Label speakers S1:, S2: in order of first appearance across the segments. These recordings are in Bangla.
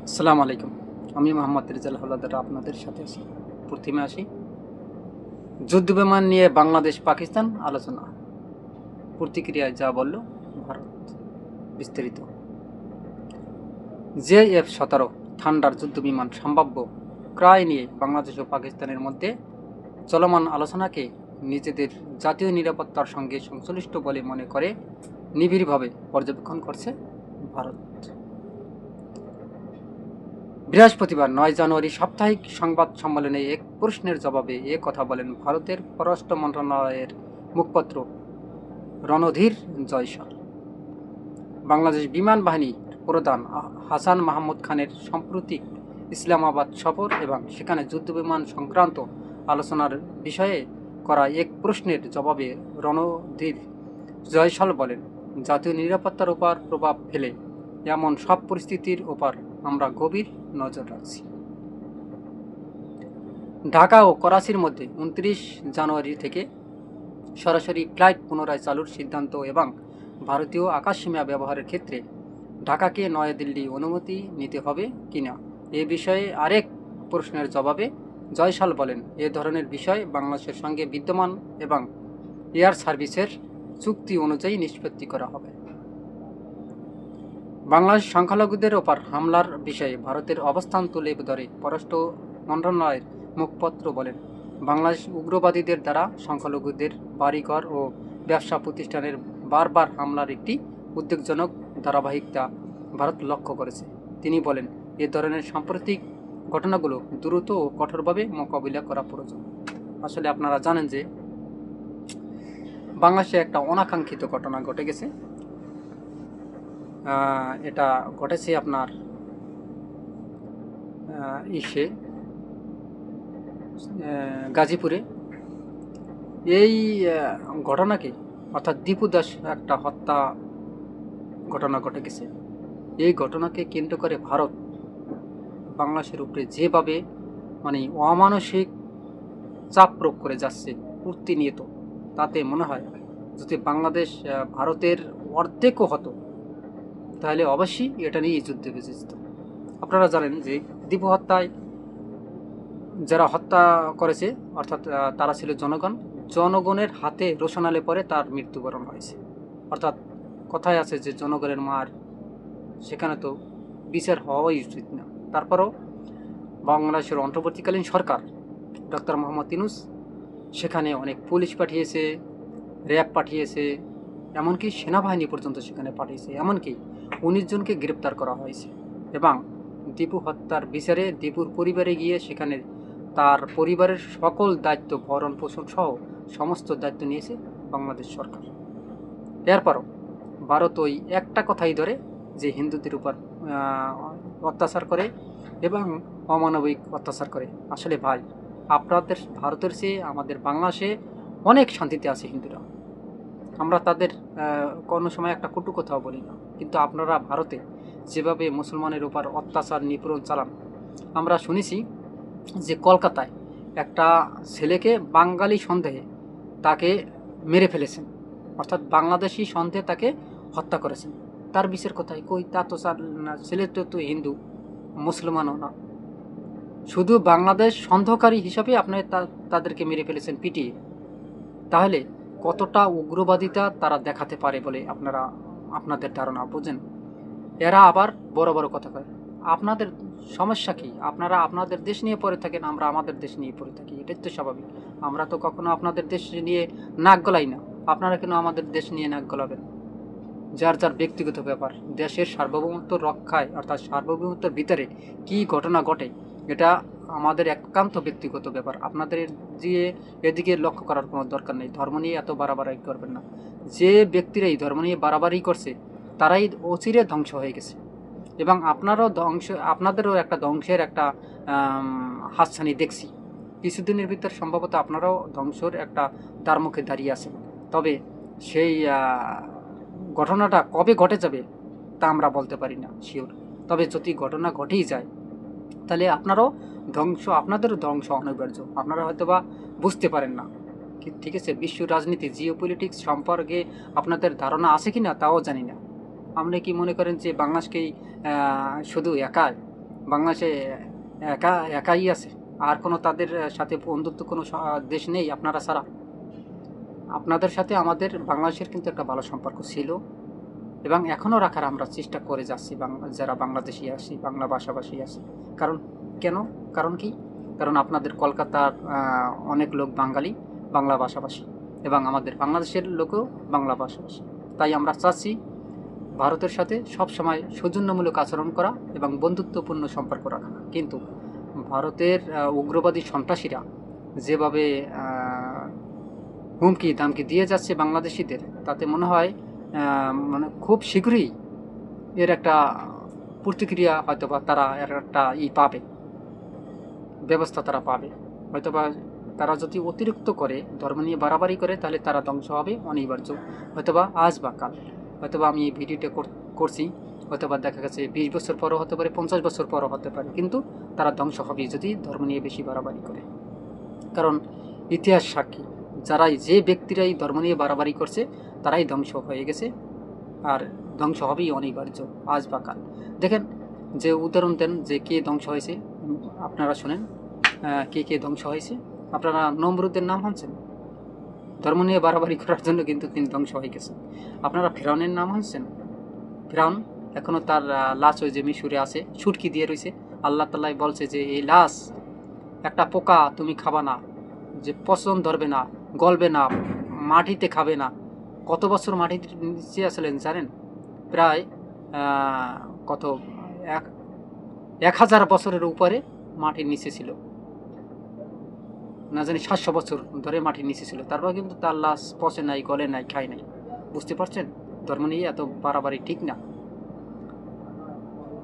S1: আসসালামু আলাইকুম। আমি মোহাম্মদ রেজাল হলাদার আপনাদের সাথে আছি। প্রথমে আসি যুদ্ধ বিমান নিয়ে বাংলাদেশ পাকিস্তান আলোচনা। প্রতিক্রিয়ায় যা বলল ভারত। বিস্তারিত। JF-17 থান্ডার যুদ্ধ বিমান সম্ভাব্য ক্রয় নিয়ে বাংলাদেশ ও পাকিস্তানের মধ্যে চলমান আলোচনাকে নিজেদের জাতীয় নিরাপত্তার সঙ্গে সংশ্লিষ্ট বলে মনে করে নিবিড়ভাবে পর্যবেক্ষণ করছে ভারত। বৃহস্পতিবার ৯ জানুয়ারি সাপ্তাহিক সংবাদ সম্মেলনে এক প্রশ্নের জবাবে এ কথা বলেন ভারতের পররাষ্ট্র মন্ত্রণালয়ের মুখপাত্র রণধীর জয়সওয়াল। বাংলাদেশ বিমান বাহিনীর প্রধান হাসান মাহমুদ খানের সাম্প্রতিক ইসলামাবাদ সফর এবং সেখানে যুদ্ধবিমান সংক্রান্ত আলোচনার বিষয়ে করা এক প্রশ্নের জবাবে রণধীর জয়সওয়াল বলেন, জাতীয় নিরাপত্তার উপর প্রভাব ফেলে এমন সব পরিস্থিতির ওপর আমরা গভীর নজর রাখছি। ঢাকা ও করাচির মধ্যে 29 জানুয়ারি থেকে সরাসরি ফ্লাইট পুনরায় চালুর সিদ্ধান্ত এবং ভারতীয় আকাশসীমা ব্যবহারের ক্ষেত্রে ঢাকাকে নয়াদিল্লি অনুমতি নিতে হবে কিনা এ বিষয়ে আরেক প্রশ্নের জবাবে জয়সওয়াল বলেন, এ ধরনের বিষয় বাংলাদেশের সঙ্গে বিদ্যমান এবং এয়ার সার্ভিসের চুক্তি অনুযায়ী নিষ্পত্তি করা হবে। বাংলাদেশ সংখ্যালঘুদের ওপর হামলার বিষয়ে ভারতের অবস্থান তুলে ধরে পররাষ্ট্র মন্ত্রণালয়ের মুখপাত্র বলেন, বাংলাদেশ উগ্রবাদীদের দ্বারা সংখ্যালঘুদের বাড়িঘর ও ব্যবসা প্রতিষ্ঠানের বারবার হামলার একটি উদ্বেগজনক ধারাবাহিকতা ভারত লক্ষ্য করেছে। তিনি বলেন, এ ধরনের সাম্প্রতিক ঘটনাগুলো দ্রুত ও কঠোরভাবে মোকাবিলা করা প্রয়োজন। আসলে আপনারা জানেন যে বাংলাদেশে একটা অনাকাঙ্ক্ষিত ঘটনা ঘটে গেছে। এটা ঘটেছে আপনার ইসে গাজীপুরে। এই ঘটনাকে অর্থাৎ দীপু দাস একটা হত্যা ঘটনা ঘটে গেছে। এই ঘটনাকে কেন্দ্র করে ভারত বাংলাদেশের উপরে যেভাবে মানে অমানসিক চাপ প্রয়োগ করে যাচ্ছে প্রতিনিয়ত, তাতে মনে হয় যদি বাংলাদেশ ভারতের অর্ধেকও হতো তাহলে অবশ্যই এটা নিয়ে যুদ্ধে বেঁচে যেত। আপনারা জানেন যে দীপু হত্যায় যারা হত্যা করেছে অর্থাৎ তারা ছিল জনগণের হাতে রোশনালে পরে তার মৃত্যুবরণ হয়েছে। অর্থাৎ কথায় আছে যে জনগণের মার, সেখানে তো বিচার হওয়াই উচিত না। তারপরও বাংলাদেশের অন্তর্বর্তীকালীন সরকার ডক্টর মোহাম্মদ ইউনূস সেখানে অনেক পুলিশ পাঠিয়েছে, র্যাব পাঠিয়েছে, এমনকি সেনাবাহিনী পর্যন্ত সেখানে পাঠিয়েছে। এমনকি 19 জনকে গ্রেপ্তার করা হয়েছে এবং দীপু হত্যার বিচারে দীপুর পরিবারে গিয়ে সেখানে তার পরিবারের সকল দায়িত্ব ভরণ পোষণ সহ সমস্ত দায়িত্ব নিয়েছে বাংলাদেশ সরকার। এরপরও ভারত ওই একটা কথাই ধরে যে হিন্দুদের উপর অত্যাচার করে এবং অমানবিক অত্যাচার করে। আসলে ভাই, আপনাদের ভারতের চেয়ে আমাদের বাংলাদেশে অনেক শান্তিতে আছে হিন্দুরা। আমরা তাদের কোনো সময় একটা কটু কথাও বলি না, কিন্তু আপনারা ভারতে যেভাবে মুসলমানের উপর অত্যাচার নিপীড়ন চালান। আমরা শুনেছি যে কলকাতায় একটা ছেলেকে বাঙালি সন্দেহে তাকে মেরে ফেলেছেন, অর্থাৎ বাংলাদেশি সন্দেহে তাকে হত্যা করেছেন। তার বিচার কোথায়? কই, তা তো ছেলেটা তো হিন্দু, মুসলমানও না, শুধু বাংলাদেশ সন্দেহকারী হিসাবে আপনি তাদেরকে মেরে ফেলেছেন পিটিয়ে। তাহলে কতটা উগ্রবাদিতা তারা দেখাতে পারে বলে আপনাদের ধারণা বোঝেন? এরা আবার বড় বড় কথা কয়। আপনাদের সমস্যা কি? আপনারা আপনাদের দেশ নিয়ে পড়ে থাকেন, আমরা আমাদের দেশ নিয়ে পড়ে থাকি, এটাই তো স্বাভাবিক। আমরা তো কখনো আপনাদের দেশ নিয়ে নাক গলাই না, আপনারা কেন আমাদের দেশ নিয়ে নাক গলাবেন? যার যার ব্যক্তিগত ব্যাপার। দেশের সার্বভৌমত্ব রক্ষায় অর্থাৎ সার্বভৌমত্বের ভিতরে কি ঘটনা ঘটে এটা আমাদের একান্ত ব্যক্তিগত ব্যাপার। আপনাদের দিয়ে এদিকে লক্ষ্য করার কোনো দরকার নেই। ধর্ম নিয়ে এত বাড়াবাড়ি করবেন না। যে ব্যক্তিরা এই ধর্ম নিয়ে বাড়াবাড়ি করছে তারাই অচিরে ধ্বংস হয়ে গেছে এবং আপনাদেরও একটা ধ্বংসের একটা হাতছানি দেখছি। কিছুদিনের ভিতর সম্ভবত আপনারাও ধ্বংসের একটা দ্বারমুখে দাঁড়িয়ে আছেন। তবে সেই ঘটনাটা কবে ঘটে যাবে তা আমরা বলতে পারি না শিওর। তবে যদি ঘটনা ঘটেই যায় তাহলে আপনাদেরও ধ্বংস অনিবার্য। আপনারা হয়তো বা বুঝতে পারেন না, ঠিক আছে? বিশ্ব রাজনীতি, জিওপলিটিক্স সম্পর্কে আপনাদের ধারণা আছে কি না তাও জানি না। আপনি কি মনে করেন যে বাংলাদেশকেই শুধু একাই বাংলাদেশে একাই আছে, আর কোনো তাদের সাথে বন্ধুত্ব কোনো দেশ নেই আপনারা ছাড়া? আপনাদের সাথে আমাদের বাংলাদেশের কিন্তু একটা ভালো সম্পর্ক ছিল এবং এখনও রাখার আমরা চেষ্টা করে যাচ্ছি, যারা বাংলাদেশি আছি, বাংলা ভাষাভাষী আছি। কারণ কেন? কারণ কি? কারণ আপনাদের কলকাতার অনেক লোক বাঙালি, বাংলা ভাষাভাষী, এবং আমাদের বাংলাদেশের লোকও বাংলা ভাষাভাষী। তাই আমরা চাচ্ছি ভারতের সাথে সবসময় সৌজন্যমূলক আচরণ করা এবং বন্ধুত্বপূর্ণ সম্পর্ক রাখা। কিন্তু ভারতের উগ্রবাদী সন্ত্রাসীরা যেভাবে হুমকি দামকি দিয়ে যাচ্ছে বাংলাদেশিদের, তাতে মনে হয় মানে খুব শীঘ্রই এর একটা প্রতিক্রিয়া হয়তোবা তারা এর একটা পাবে, ব্যবস্থা তারা পাবে। হয়তোবা তারা যদি অতিরিক্ত করে, ধর্ম নিয়ে বাড়াবাড়ি করে, তাহলে তারা ধ্বংস হবে অনিবার্য, হয়তোবা আজ বা কাল। হয়তোবা আমি এই ভিডিওটা করছি, হয়তোবা দেখা গেছে 20 বছর পরও হতে পারে, 50 বছর পরও হতে পারে, কিন্তু তারা ধ্বংস হবে যদি ধর্ম নিয়ে বেশি বাড়াবাড়ি করে। কারণ ইতিহাস সাক্ষী, যে ব্যক্তিরাই ধর্ম নিয়ে বাড়াবাড়ি করছে তারাই ধ্বংস হয়ে গেছে, আর ধ্বংস হবেই অনিবার্য আজ বা কাল। দেখেন, যে উদাহরণ দেন যে কে ধ্বংস হয়েছে, আপনারা শোনেন কে ধ্বংস হয়েছে। আপনারা নমরুদের নাম শুনছেন? ধর্ম নিয়ে বাড়াবাড়ি করার জন্য কিন্তু তিনি ধ্বংস হয়ে গেছেন। আপনারা ফেরাউনের নাম শুনছেন? ফেরাউন এখনও তার লাশ ওই যে মিশরে আছে, সুটকি দিয়ে রয়েছে। আল্লাহ তাআলাই বলছে যে এই লাশ একটা পোকা তুমি খাবা না, যে পচন ধরবে না, গলবে না, মাটিতে খাবে না। কত বছর মাটিতে নিচে আসলেন জানেন? প্রায় কত 1000 বছরের উপরে মাটির নিচে ছিল, না জানি 700 বছর ধরে মাটির নিচে ছিল। তারপর কিন্তু তার লাশ পচে নাই, গলে নাই, খায় নাই। বুঝতে পারছেন? ধর্ম নিয়ে এত বাড়াবাড়ি ঠিক না।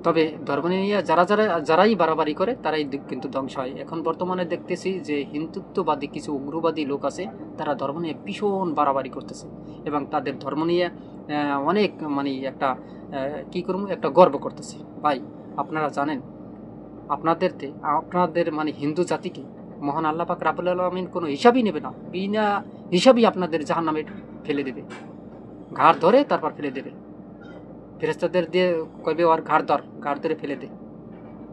S1: তবে ধর্ম নিয়ে যারাই বাড়াবাড়ি করে তারাই কিন্তু ধ্বংস হয়। এখন বর্তমানে দেখতেছি যে হিন্দুত্ববাদী কিছু উগ্রবাদী লোক আছে, তারা ধর্ম নিয়ে ভীষণ বাড়াবাড়ি করতেছে এবং তাদের ধর্ম নিয়ে অনেক মানে একটা কী করবো, একটা গর্ব করতেছে। ভাই, আপনারা জানেন আপনাদের মানে হিন্দু জাতিকে মহান আল্লাহ পাক রাব্বুল আলামিন কোনো হিসাবই নেবে না, বিনা হিসাবই আপনাদের জাহান্নামে ফেলে দেবে, ঘাড় ধরে তারপর ফেলে দেবে। ফেরেস্তাদের দিয়ে কইবে ওর ঘাড় ধরে ফেলে দে,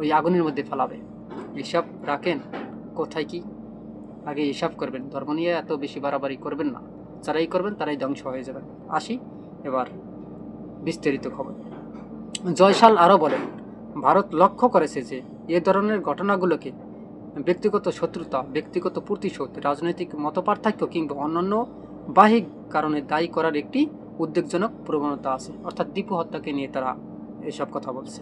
S1: ওই আগুনের মধ্যে ফেলাবে। হিসাব রাখেন কোথায় কি, আগে হিসাব করবেন। ধর্ম নিয়ে এত বেশি বাড়াবাড়ি করবেন না, যারাই করবেন তারাই ধ্বংস হয়ে যাবেন। আসি এবার বিস্তারিত খবর। জয়সাল আরও বলেন, ভারত লক্ষ্য করেছে যে এ ধরনের ঘটনাগুলোকে ব্যক্তিগত শত্রুতা, ব্যক্তিগত প্রতিশোধ, রাজনৈতিক মতপার্থক্য কিংবা অন্যান্য বাহ্যিক কারণে দায়ী করার একটি উদ্বেগজনক প্রবণতা আছে। অর্থাৎ দীপু হত্যাকে নিয়ে তারা এসব কথা বলছে।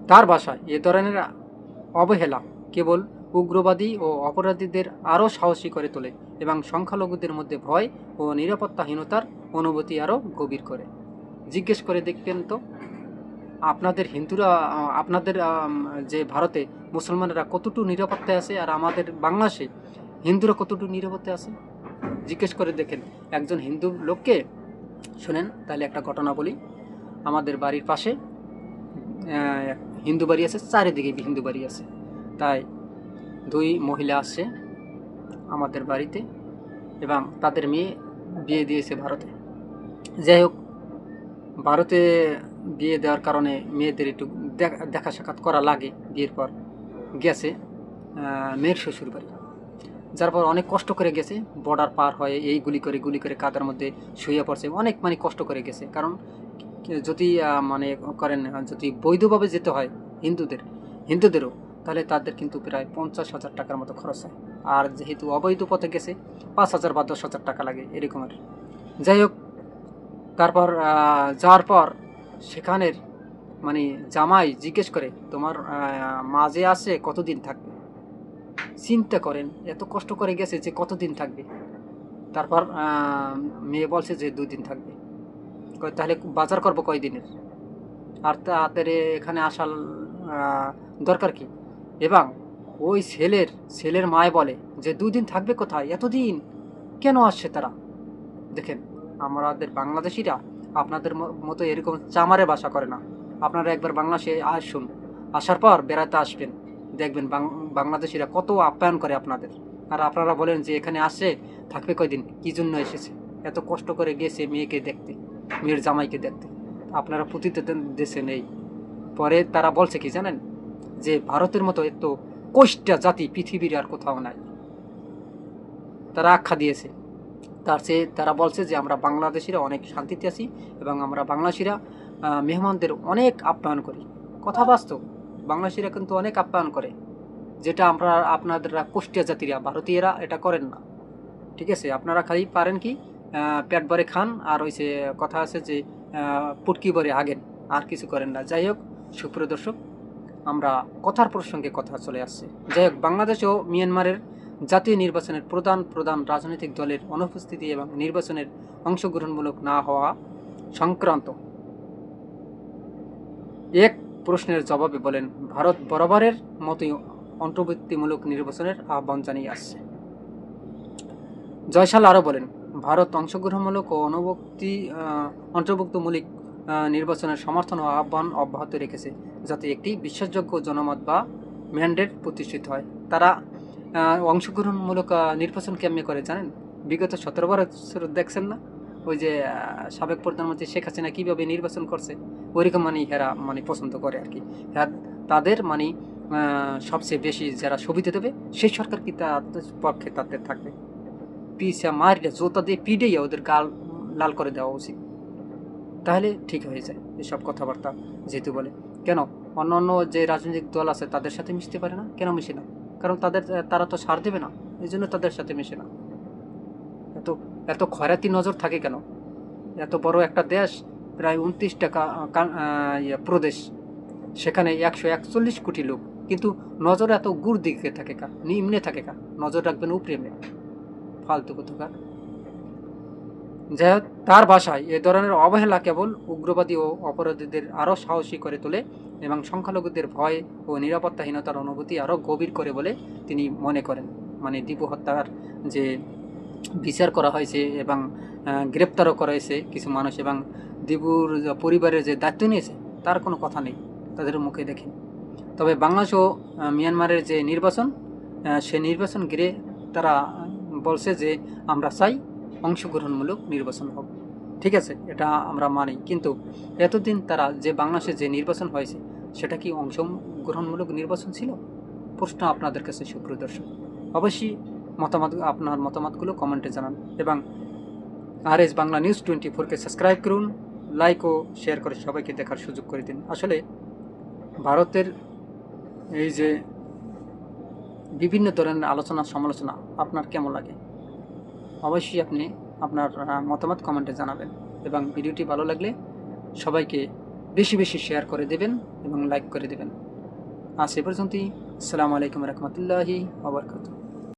S1: তার ভাষায় এ ধরনের অবহেলা কেবল উগ্রবাদী ও অপরাধীদের আরও সাহসী করে তোলে এবং সংখ্যালঘুদের মধ্যে ভয় ও নিরাপত্তাহীনতার অনুভূতি আরও গভীর করে। জিজ্ঞেস করে দেখতেন তো আপনাদের হিন্দুরা, আপনাদের যে ভারতে মুসলমানেরা কতটুকু নিরাপত্তায় আছে, আর আমাদের বাংলাদেশে হিন্দুরা কতটুকু নিরাপত্তায় আছে জিজ্ঞেস করে দেখেন একজন হিন্দু লোককে। শুনেন তাহলে একটা ঘটনা বলি। আমাদের বাড়ির পাশে হিন্দু বাড়ি আছে, চারিদিকে হিন্দু বাড়ি আছে। তাই 2 মহিলা আসছে আমাদের বাড়িতে এবং তাদের মেয়ে বিয়ে দিয়েছে ভারতে। যাই হোক, ভারতে বিয়ে দেওয়ার কারণে মেয়েদের একটু দেখা সাক্ষাৎ করা লাগে। বিয়ের পর গেছে মেয়ের শ্বশুর বাড়ি, যার পর অনেক কষ্ট করে গেছে, বর্ডার পার হয়ে এই গুলি করে কাদার মধ্যে শুয়ে পড়ছে, অনেক মানে কষ্ট করে গেছে। কারণ যদি মানে করেন যদি বৈধভাবে যেতে হয় হিন্দুদেরও, তাহলে তাদের কিন্তু প্রায় 50,000 টাকার মতো খরচ হয়। আর যেহেতু অবৈধ পথে গেছে 5,000 বা 10,000 টাকা লাগে এরকম আর। যাই হোক, তারপর যাওয়ার পর সেখানের মানে জামাই জিজ্ঞেস করে তোমার মা যে আছে কতদিন থাকবে। চিন্তা করেন, এত কষ্ট করে গেছে যে কতদিন থাকবে। তারপর মেয়ে বলছে যে 2 দিন থাকবে। তাহলে বাজার করবো কয়দিনের, আর তাদের এখানে আসার দরকার কি? এবং ওই ছেলের মায় বলে যে 2 দিন থাকবে কোথায়, এতদিন কেন আসছে তারা। দেখেন, আমাদের বাংলাদেশিরা আপনাদের মতো এরকম চামারে বাসা করে না। আপনারা একবার বাংলাদেশে আসুন, আসার পর বেড়াতে আসবেন, দেখবেন বাংলাদেশিরা কত আপ্যায়ন করে আপনাদের। আর আপনারা বলেন যে এখানে আসে থাকবে কয়দিন, কী জন্য এসেছে? এত কষ্ট করে গেছে মেয়েকে দেখতে, মেয়ের জামাইকে দেখতে। আপনারা প্রতিদিন দেশে নেই, পরে তারা বলছে কি জানেন, যে ভারতের মতো এত কোষ্টা জাতি পৃথিবীর আর কোথাও নাই, তারা আখ্যা দিয়েছে। তার চেয়ে তারা বলছে যে আমরা বাংলাদেশিরা অনেক শান্তিতে আছি এবং আমরা বাংলাদেশিরা মেহমানদের অনেক আপ্যায়ন করি। কথা বাস্তব, বাংলাদেশিরা কিন্তু অনেক আপ্যায়ন করে, যেটা আমরা আপনাদের কোষ্টা জাতিরা ভারতীয়রা এটা করেন না। ঠিক আছে, আপনারা খালি পারেন কি পেট ভরে খান, আর হইছে কথা আছে যে পুটকি ভরে আগেন, আর কিছু করেন না। যাই হোক সুপ্রিয় দর্শক, আমরা কথার প্রসঙ্গে কথা চলে আসছে। যাই হোক, বাংলাদেশ ও মিয়ানমারের জাতীয় নির্বাচনের প্রধান প্রধান রাজনৈতিক দলের অনুপস্থিতি এবং নির্বাচনের অংশগ্রহণমূলক না হওয়া সংক্রান্ত এক প্রশ্নের জবাবে বলেন, ভারত বরাবরের মতোই অন্তর্বর্তীমূলক নির্বাচনের আহ্বান জানিয়ে আসছে। জয়সাল আরও বলেন, ভারত অংশগ্রহণমূলক ও অন্তর্ভুক্তমূলক নির্বাচনের সমর্থন ও আহ্বান অব্যাহত রেখেছে, যাতে একটি বিশ্বাসযোগ্য জনমত বা ম্যান্ডেট প্রতিষ্ঠিত হয়। তারা অংশগ্রহণমূলক নির্বাচন কেমনি করে জানেন? বিগত 17 বছর দেখছেন না, ওই যে সাবেক প্রধানমন্ত্রী শেখ হাসিনা কীভাবে নির্বাচন করছে, ওইরকম মানে এরা মানে পছন্দ করে আর কি। তাদের মানে সবচেয়ে বেশি যারা সুবিধা দেবে সেই সরকার কি তাদের পক্ষে তাদের থাকবে। পিসা মারিয়া জোতা দিয়ে পিডেই ওদের গাল লাল করে দেওয়া উচিত, তাহলে ঠিক হয়ে যায় এসব কথাবার্তা যেহেতু বলে। কেন অন্য অন্য যে রাজনৈতিক দল আছে তাদের সাথে মিশতে পারে না? কেন মিশে না? কারণ তারা তো ছাড় দেবে না, এই জন্য তাদের সাথে মিশে না। এত এত খয়রাতি নজর থাকে কেন? এত বড় একটা দেশ, প্রায় 29টা প্রদেশ, সেখানে 141 কোটি লোক, কিন্তু নজর এত গুড় দিকে থাকে কা, নিম্নে থাকে কা? নজর রাখবেন উপরে, ফালতু কোথাকার। যাই হোক, তার ভাষায় এ ধরনের অবহেলা কেবল উগ্রবাদী ও অপরাধীদের আরও সাহসী করে তোলে এবং সংখ্যালঘুদের ভয় ও নিরাপত্তাহীনতার অনুভূতি আরও গভীর করে বলে তিনি মনে করেন। মানে দীপু হত্যার যে বিচার করা হয়েছে এবং গ্রেপ্তারও করা হয়েছে কিছু মানুষ, এবং দীপুর পরিবারের যে দায়িত্ব নিয়েছে তার কোনো কথা নেই তাদের মুখে দেখেন। তবে বাংলাদেশ ও মিয়ানমারের যে নির্বাচন, সে নির্বাচন ঘিরে তারা বলছে যে আমরা চাই অংশগ্রহণমূলক নির্বাচন হোক। ঠিক আছে, এটা আমরা মানি, কিন্তু এতদিন তারা যে বাংলাদেশে যে নির্বাচন হয়েছে সেটা কি অংশগ্রহণমূলক নির্বাচন ছিল? প্রশ্ন আপনাদের কাছে সুপ্রিয় দর্শক। অবশ্যই আপনার মতামতগুলো কমেন্টে জানান এবং RS বাংলা নিউজ 24কে সাবস্ক্রাইব করুন, লাইক ও শেয়ার করে সবাইকে দেখার সুযোগ করে দিন। আসলে ভারতের এই যে বিভিন্ন ধরনের আলোচনা সমালোচনা আপনার কেমন লাগে? অবশ্যই আপনি আপনার মতামত কমেন্টে জানাবেন এবং ভিডিওটি ভালো লাগলে সবাইকে বেশি বেশি শেয়ার করে দেবেন এবং লাইক করে দেবেন। আজ এ পর্যন্তই। আসসালামু আলাইকুম রহমতুল্লাহি ওয়া বারাকাতুহু।